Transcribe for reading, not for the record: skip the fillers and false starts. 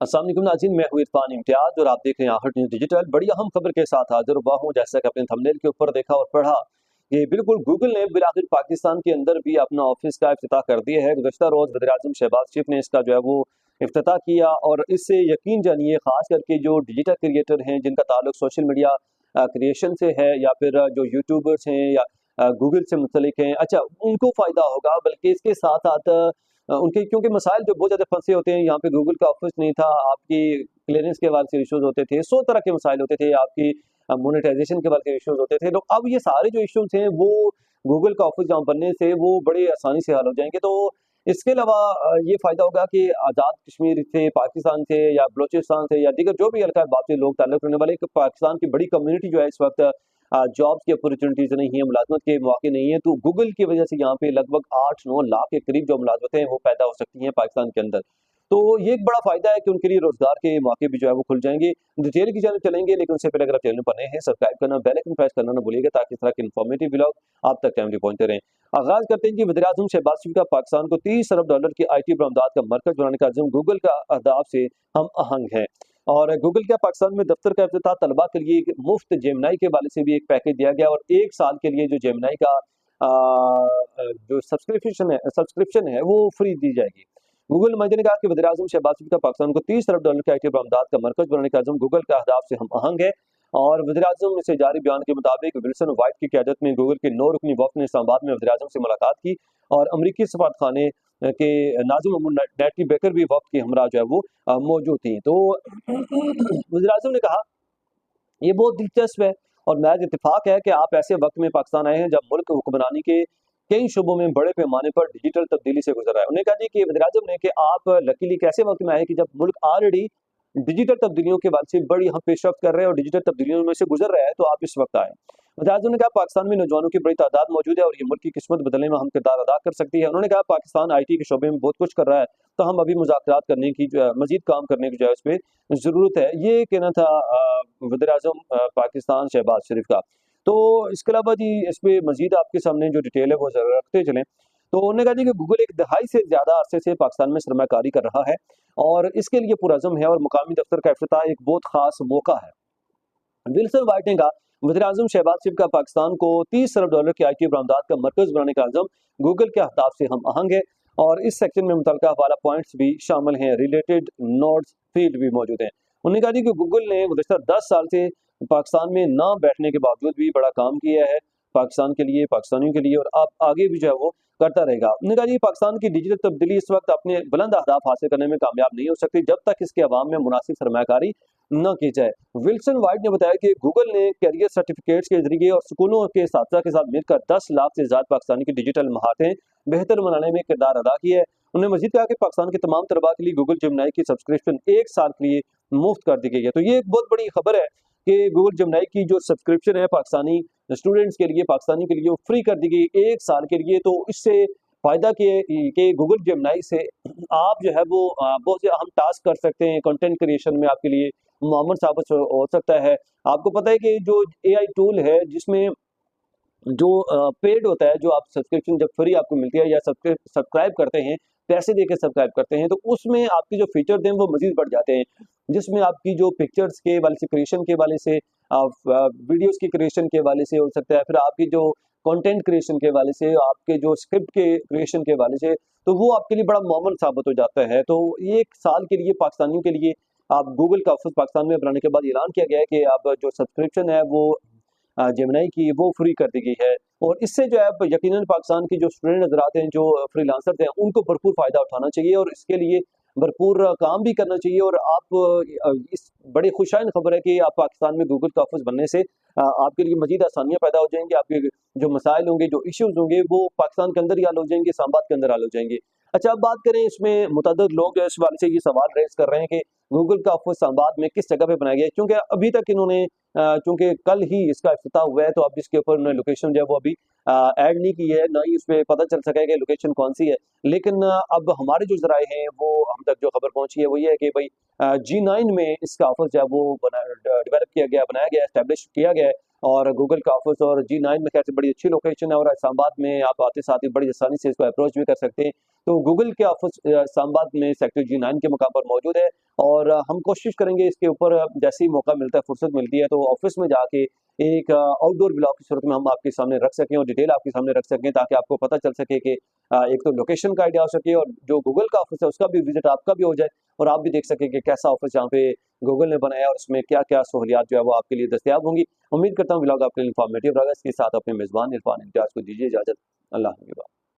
अस्सलाम वालेकुम नाज़रीन, मैं हूं इरफान इम्तियाज और आप देख रहे हैं आहट न्यूज़ डिजिटल। बड़ी अहम खबर के साथ हाजिर हुआ हूं। जैसा कि अपने थंबनेल के ऊपर देखा और पढ़ा कि बिल्कुल गूगल ने बिलाखिर पाकिस्तान के अंदर भी अपना ऑफिस का इफ्तिताह कर दिया है। गुज़श्ता रोज़ वज़ीर-ए-आज़म शहबाज शरीफ ने इसका जो है वो इफ्तिताह किया और इससे यकीन जानिए ख़ास करके जो डिजिटल क्रिएटर हैं जिनका ताल्लुक सोशल मीडिया क्रिएशन से है या फिर जो यूट्यूबर्स हैं या गूगल से मुंसलिक हैं, अच्छा उनको फ़ायदा होगा। बल्कि इसके साथ-साथ उनके क्योंकि मसाइल जो बहुत ज़्यादा फँसे होते हैं, यहाँ पे गूगल का ऑफ़िस नहीं था, आपकी क्लीयरेंस के हवाले से इश्यूज़ होते थे, 100 तरह के मसाइल होते थे, आपकी मोनेटाइज़ेशन के हवाले से इश्यूज़ होते थे। तो अब ये सारे जो इश्यूज़ हैं, वो गूगल का ऑफ़िस जहाँ बनने से वो बड़े आसानी से हल हो जाएँगे। तो इसके अलावा ये फ़ायदा होगा कि आज़ाद कश्मीर से, पाकिस्तान से या बलूचिस्तान से या दीगर जो भी हल्का बात से लोग ताल्लुक़ रखने वाले, एक पाकिस्तान की बड़ी कम्युनिटी जो है इस वक़्त जॉब्स की अपॉर्चुनिटीज़ नहीं है, मुलाज़मत के मौके नहीं है, तो गूगल की वजह से यहाँ पे लगभग 8-9 लाख के करीब जो मुलाज़मतें हैं, वो पैदा हो सकती हैं पाकिस्तान के अंदर। तो ये एक बड़ा फ़ायदा है कि उनके लिए रोज़गार के मौके भी जो है वो खुल जाएँगे। डिटेल की जानब चलेंगे, लेकिन उससे पहले अगर आप चैनल पर नए हैं, सब्सक्राइब करना, बेल आइकन प्रेस करना ना भूलिएगा ताकि इस तरह के इन्फॉर्मेटिव व्लॉग आप तक टाइमली पहुँचते रहें। आगाज़ करते हैं कि वज़ीर-ए-आज़म शहबाज शरीफ का पाकिस्तान को $30 अरब की आईटी बरामदात का मरकज़ बनाने का अज़्म गूगल का अहदाफ से हम आहंग है। और गूगल का पाकिस्तान में दफ्तर का इफ्तिताह तलबा के लिए एक मुफ्त जेमिनी के हवाले से भी एक पैकेज दिया गया और 1 साल के लिए जो जेमिनी का जो सब्सक्रिप्शन है वो फ्री दी जाएगी। गूगल नुमाइंदे ने कहा कि वज़ीर-ए-आज़म शहबाज शरीफ का पाकिस्तान को $30 अरब की आईटी बरामदात का मरकज़ बनाने का अज़्म गूगल का अहदाफ से हम आहंग है। और वज़ीर-ए-आज़म से जारी बयान के मुताबिक विल्सन व्हाइट की क़यादत में गूगल के 9 रुकनी वफ़द ने इस्लामाबाद में वज़ीर-ए-आज़म से मुलाकात की और अमरीकी सफारतखाने के नाज़िम नैटी बेकर भी वफ़द के हमरा जो है वो मौजूद थी। तो वज़ीर-ए-आज़म ने कहा ये बहुत दिलचस्प है और महज इत्तेफ़ाक है कि आप ऐसे वक़्त में पाकिस्तान आए हैं जब मुल्क हुक्मरानी के कई शोबों में बड़े पैमाने पर डिजिटल तब्दीली से गुज़र रहा है। उन्होंने कहा जी कि वज़ीर-ए-आज़म ने कि आप लकीली एक ऐसे वक़्त में आए हैं कि जब मुल्क ऑलरेडी डिजिटल तब्दीलियों के बाद से बड़ी हम पेशरफ्त कर रहे हैं और डिजिटल तब्दीलियों में से गुज़र रहा है, तो आप इस वक़्त आए। वज़ीर-ए-आज़म ने कहा पाकिस्तान में नौजवानों की बड़ी तादाद मौजूद है और ये मुल्क की किस्मत बदलने में अहम किरदार अदा कर सकती है। उन्होंने कहा पाकिस्तान आईटी के शोबे में बहुत कुछ कर रहा है, तो हम अभी मुज़ाकरात करने की जो है मज़ीद काम करने की जो है इस पे ज़रूरत है। ये कहना था वज़ीर-ए-आज़म पाकिस्तान शहबाज शरीफ का। तो इसके अलावा जी इस पे मज़ीद आपके सामने जो डिटेल है वो ज़रा रखते चलें। तो उन्होंने कहा जी कि गूगल एक दहाई से ज़्यादा अरसे से पाकिस्तान में सरमायाकारी कर रहा है और इसके लिए पुरअज़्म है और मुकामी दफ्तर का इफ्तिताह एक बहुत ख़ास मौका है। विल्सन व्हाइट ने कहा वज़ीर-ए-आज़म शहबाज शरीफ का पाकिस्तान को $30 अरब की आईटी बरामदात का मरकज़ बनाने का अज़्म गूगल के अहदाफ से हम आहंग है और इस सेक्शन में मुतल्लिका हवाला पॉइंट्स भी शामिल हैं, रिलेटेड नोट्स फील्ड भी मौजूद हैं। उन्होंने कहा जी कि गूगल ने गुज़श्ता 10 साल से पाकिस्तान में ना बैठने के बावजूद भी बड़ा काम किया है पाकिस्तान के लिए, पाकिस्तानियों के लिए और अब आगे भी जो है वो करता रहेगा। उन्होंने कहा जी पाकिस्तान की डिजिटल तब्दीली इस वक़्त अपने बुलंद अहदाफ हासिल करने में कामयाब नहीं हो सकती जब तक इसके अवाम में मुनासिब सरमायाकारी न की जाए। विल्सन व्हाइट ने बताया कि गूगल ने कैरियर सर्टिफिकेट्स के ज़रिए और स्कूलों के साथियों के साथ मिलकर 10 लाख से ज़्यादा पाकिस्तानी की डिजिटल महारतें बेहतर बनाने में किरदार अदा किया है। उन्होंने मज़ीद कहा कि पाकिस्तान के तमाम तलबा के लिए गूगल जेमिनी की सब्सक्रिप्शन 1 साल के लिए मुफ्त कर दी गई है। तो ये एक बहुत बड़ी खबर है कि गूगल जेमिनी की जो सब्सक्रिप्शन है पाकिस्तानी स्टूडेंट्स के लिए, पाकिस्तानी के लिए वो फ्री कर दी गई 1 साल के लिए। तो इससे फ़ायदा कि गूगल जेमिनी से आप जो है वो बहुत से अहम टास्क कर सकते हैं, कंटेंट क्रिएशन में आपके लिए मुअम्मर साबित हो सकता है। आपको पता है कि जो एआई टूल है जिसमें जो पेड होता है, जो आप सब्सक्रिप्शन जब फ्री आपको मिलती है या सब्सक्राइब करते हैं, पैसे देके सब्सक्राइब करते हैं, तो उसमें आपके जो फीचर्स हैं वो मज़ीद बढ़ जाते हैं। जिसमें आपकी जो पिक्चर्स के वाले से, क्रिएशन के वाले से, वीडियोज़ की क्रिएशन के वाले से हो सकता है, फिर आपकी जो कंटेंट क्रिएशन के वाले से, आपके जो स्क्रिप्ट के क्रिएशन के वाले से, तो वो आपके लिए बड़ा मुअम्मर साबित हो जाता है। तो 1 साल के लिए पाकिस्तानियों के लिए आप गूगल का ऑफ़िस पाकिस्तान में बनाने के बाद ऐलान किया गया है कि अब जो सब्सक्रिप्शन है वो जेमिनी की वो फ्री कर दी गई है और इससे जो है यकीनन पाकिस्तान की जो स्टूडेंट हज़रात हैं, जो फ्रीलांसर्स हैं, उनको भरपूर फ़ायदा उठाना चाहिए और इसके लिए भरपूर काम भी करना चाहिए और आप इस बड़ी खुशहाल खबर है कि आप पाकिस्तान में गूगल का ऑफ़िस बनने से आपके लिए मज़ीद आसानियाँ पैदा हो जाएँगी। आपके जो मसाइल होंगे, जो इश्यूज़ होंगे, वो पाकिस्तान के अंदर ही हल हो जाएँगे, इस्लामाबाद के अंदर हल हो जाएँगे। अच्छा, अब बात करें इसमें मुतअद्दिद लोग इस बारे से ये सवाल रेज़ कर रहे हैं कि गूगल का ऑफ़िस इस्लामाबाद में किस जगह पे बनाया गया है? क्योंकि अभी तक इन्होंने चूँकि कल ही इसका इफ्तिताह हुआ है, तो अब इसके ऊपर उन्होंने लोकेशन जो है वो अभी ऐड नहीं की है, ना ही उसमें पता चल सका है कि लोकेशन कौन-सी है। लेकिन अब हमारे जो ज़राए हैं, वो हम तक जो खबर पहुँची है, वो ये है कि भई G9 में इसका ऑफ़िस जो है वो डेवलप किया गया, बनाया गया, एस्टेब्लिश किया गया है और गूगल का ऑफिस और G9 में खैर से बड़ी अच्छी लोकेशन है और इस्लामाबाद में आप आते साथ ही बड़ी आसानी से इसको अप्रोच भी कर सकते हैं। तो गूगल के ऑफिस इस्लामाबाद में सेक्टर G9 के मुकाम पर मौजूद है और हम कोशिश करेंगे इसके ऊपर जैसे ही मौका मिलता है, फुर्सत मिलती है तो ऑफिस में जाके एक आउटडोर ब्लॉग की सूरत में हम आपके सामने रख सकें और डिटेल आपके सामने रख सकें ताकि आपको पता चल सके कि एक तो लोकेशन का आइडिया हो सके और जो गूगल का ऑफिस है उसका भी विजिट आपका भी हो जाए और आप भी देख सकें कि कैसा ऑफिस जहाँ पे गूगल ने बनाया और उसमें क्या-क्या सहूलियात जो है वो आपके लिए दस्तयाब होंगी। उम्मीद करता हूँ व्लॉग आपके लिए इन्फॉर्मेटिव रहा। इसके साथ अपने मेज़बान इरफान इम्तियाज़ को दीजिए इजाज़त। अल्लाह हाफ़िज़।